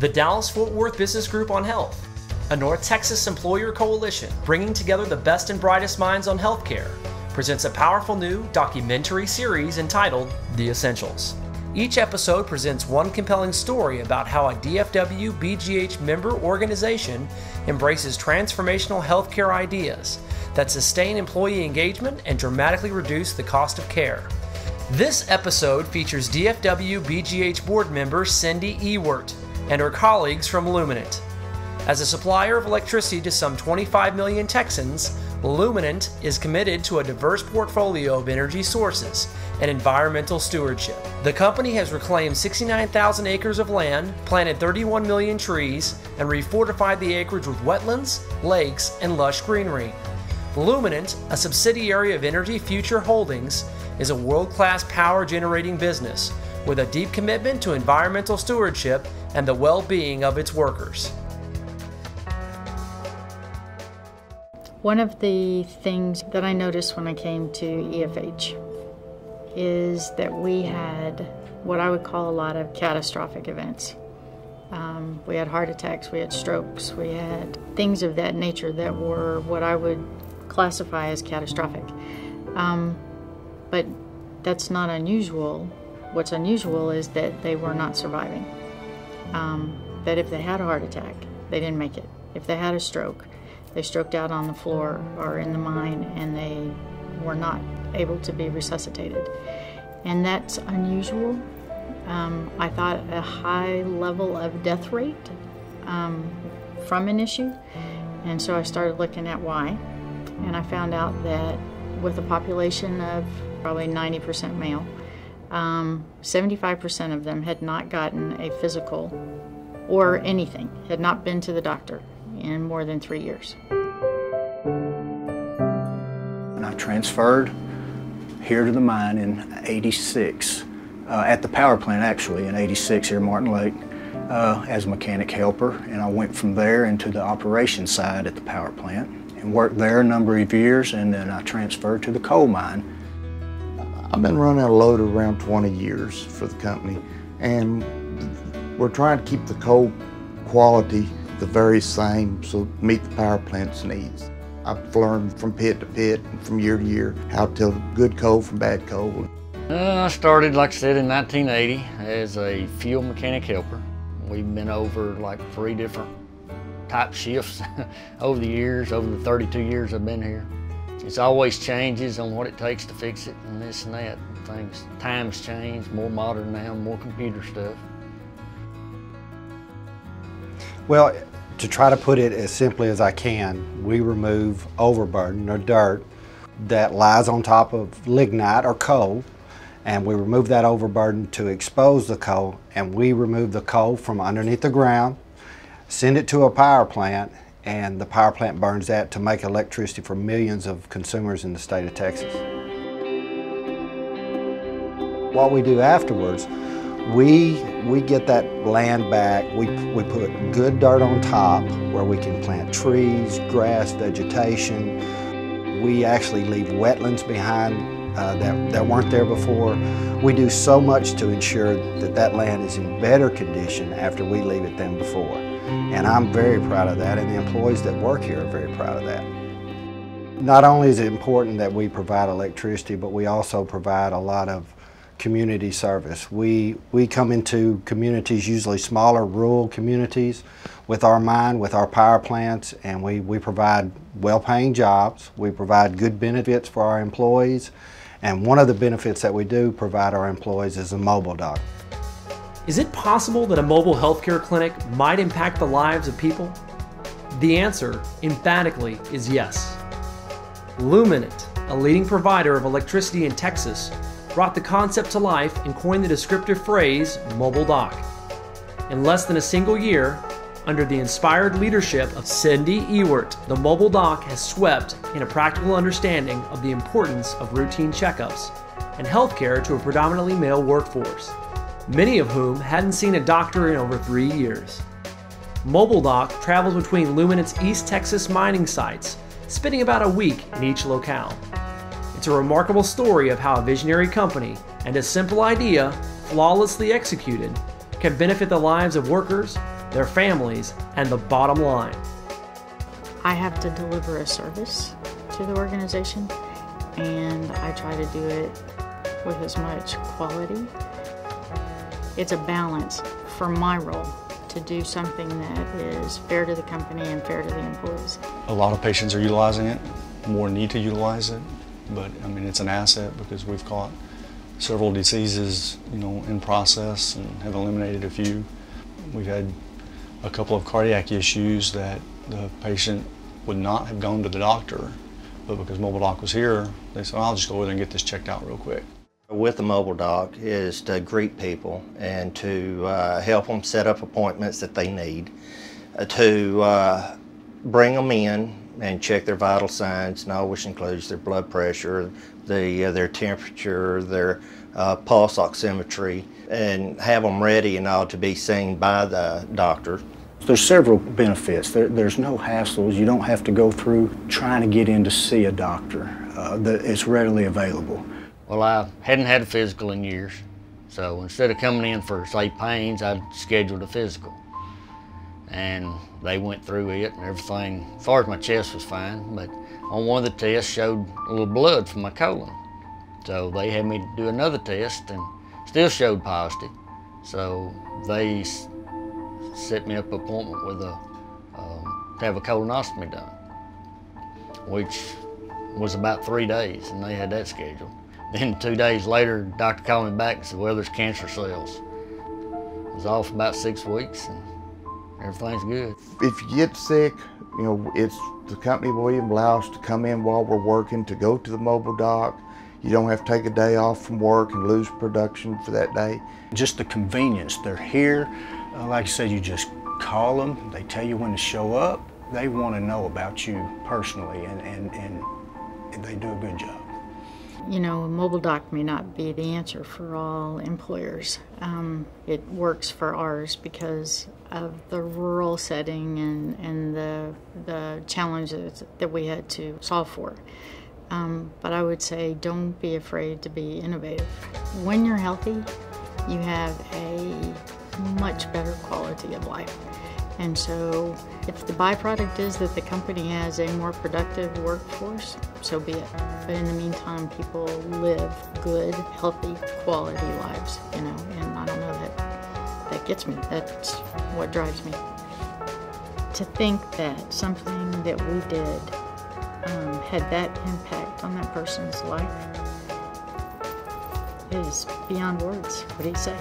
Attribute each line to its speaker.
Speaker 1: The Dallas-Fort Worth Business Group on Health, a North Texas employer coalition bringing together the best and brightest minds on healthcare, presents a powerful new documentary series entitled The Essentials. Each episode presents one compelling story about how a DFWBGH member organization embraces transformational healthcare ideas that sustain employee engagement and dramatically reduce the cost of care. This episode features DFWBGH board member Cyndie Ewert and her colleagues from Luminant. As a supplier of electricity to some 25 million Texans, Luminant is committed to a diverse portfolio of energy sources and environmental stewardship. The company has reclaimed 69,000 acres of land, planted 31 million trees, and refortified the acreage with wetlands, lakes, and lush greenery. Luminant, a subsidiary of Energy Future Holdings, is a world-class power generating business with a deep commitment to environmental stewardship and the well-being of its workers.
Speaker 2: One of the things that I noticed when I came to EFH is that we had what I would call a lot of catastrophic events. We had heart attacks, we had strokes, we had things of that nature that were what I would classify as catastrophic. But that's not unusual. What's unusual is that they were not surviving. That if they had a heart attack, they didn't make it. If they had a stroke, they stroked out on the floor or in the mine and they were not able to be resuscitated. And that's unusual. I thought a high level of death rate from an issue. And so I started looking at why. And I found out that with a population of probably 90% male, 75% of them had not gotten a physical or anything, had not been to the doctor in more than 3 years.
Speaker 3: And I transferred here to the mine in '86, at the power plant actually, in '86 here at Martin Lake, as a mechanic helper. And I went from there into the operations side at the power plant and worked there a number of years, and then I transferred to the coal mine.
Speaker 4: I've been running a loader around 20 years for the company, and we're trying to keep the coal quality the very same so meet the power plant's needs. I've learned from pit to pit and from year to year how to tell good coal from bad coal.
Speaker 5: I started, like I said, in 1980 as a field mechanic helper. We've been over like 3 different type shifts over the years, over the 32 years I've been here. It's always changes on what it takes to fix it and this and that. Times change, more modern now, more computer stuff.
Speaker 6: Well, to try to put it as simply as I can, we remove overburden or dirt that lies on top of lignite or coal, and we remove that overburden to expose the coal, and we remove the coal from underneath the ground, send it to a power plant, and the power plant burns that to make electricity for millions of consumers in the state of Texas. What we do afterwards, we get that land back, we put good dirt on top where we can plant trees, grass, vegetation. We actually leave wetlands behind that weren't there before. We do so much to ensure that that land is in better condition after we leave it than before. And I'm very proud of that, and the employees that work here are very proud of that. Not only is it important that we provide electricity, but we also provide a lot of community service. We come into communities, usually smaller rural communities, with our mine, with our power plants, and we provide well-paying jobs. We provide good benefits for our employees, and one of the benefits that we do provide our employees is a mobile dock.
Speaker 1: Is it possible that a mobile healthcare clinic might impact the lives of people? The answer, emphatically, is yes. Luminant, a leading provider of electricity in Texas, brought the concept to life and coined the descriptive phrase, mobile dock. In less than a single year, under the inspired leadership of Cyndie Ewert, the mobile dock has swept in a practical understanding of the importance of routine checkups and healthcare to a predominantly male workforce, many of whom hadn't seen a doctor in over 3 years. Mobile Dock travels between Luminant's East Texas mining sites, spending about a week in each locale. It's a remarkable story of how a visionary company and a simple idea, flawlessly executed, can benefit the lives of workers, their families, and the bottom line.
Speaker 2: I have to deliver a service to the organization, and I try to do it with as much quality. It's a balance for my role to do something that is fair to the company and fair to the employees.
Speaker 7: A lot of patients are utilizing it, more need to utilize it, but I mean it's an asset because we've caught several diseases, in process and have eliminated a few. We've had a couple of cardiac issues that the patient would not have gone to the doctor, but because Mobile Doc was here, they said, I'll just go over there and get this checked out real quick.
Speaker 8: With the Mobile Doc is to greet people and to help them set up appointments that they need, to bring them in and check their vital signs, which includes their blood pressure, their temperature, their pulse oximetry, and have them ready to be seen by the doctor.
Speaker 3: There's several benefits. There's no hassles. You don't have to go through trying to get in to see a doctor. It's readily available.
Speaker 5: Well, I hadn't had a physical in years, so instead of coming in for, say, pains, I scheduled a physical. And they went through it and everything, as far as my chest was fine, but on one of the tests showed a little blood from my colon. So they had me do another test and still showed positive. So they set me up an appointment with to have a colonoscopy done, which was about 3 days, and they had that scheduled. Then 2 days later, the doctor called me back and said, well, there's cancer cells. I was off about 6 weeks, and everything's good.
Speaker 4: If you get sick, it's the company will even allow us to come in while we're working to go to the Mobile Doc. You don't have to take a day off from work and lose production for that day. Just the convenience. They're here. Like I said, you just call them. They tell you when to show up. They want to know about you personally, and they do a good job.
Speaker 2: A Mobile Doc may not be the answer for all employers. It works for ours because of the rural setting and the challenges that we had to solve for. But I would say don't be afraid to be innovative. When you're healthy, you have a much better quality of life. And so if the byproduct is that the company has a more productive workforce, so be it. But in the meantime, people live good, healthy, quality lives, and I don't know that gets me. That's what drives me. To think that something that we did had that impact on that person's life is beyond words. What do you say?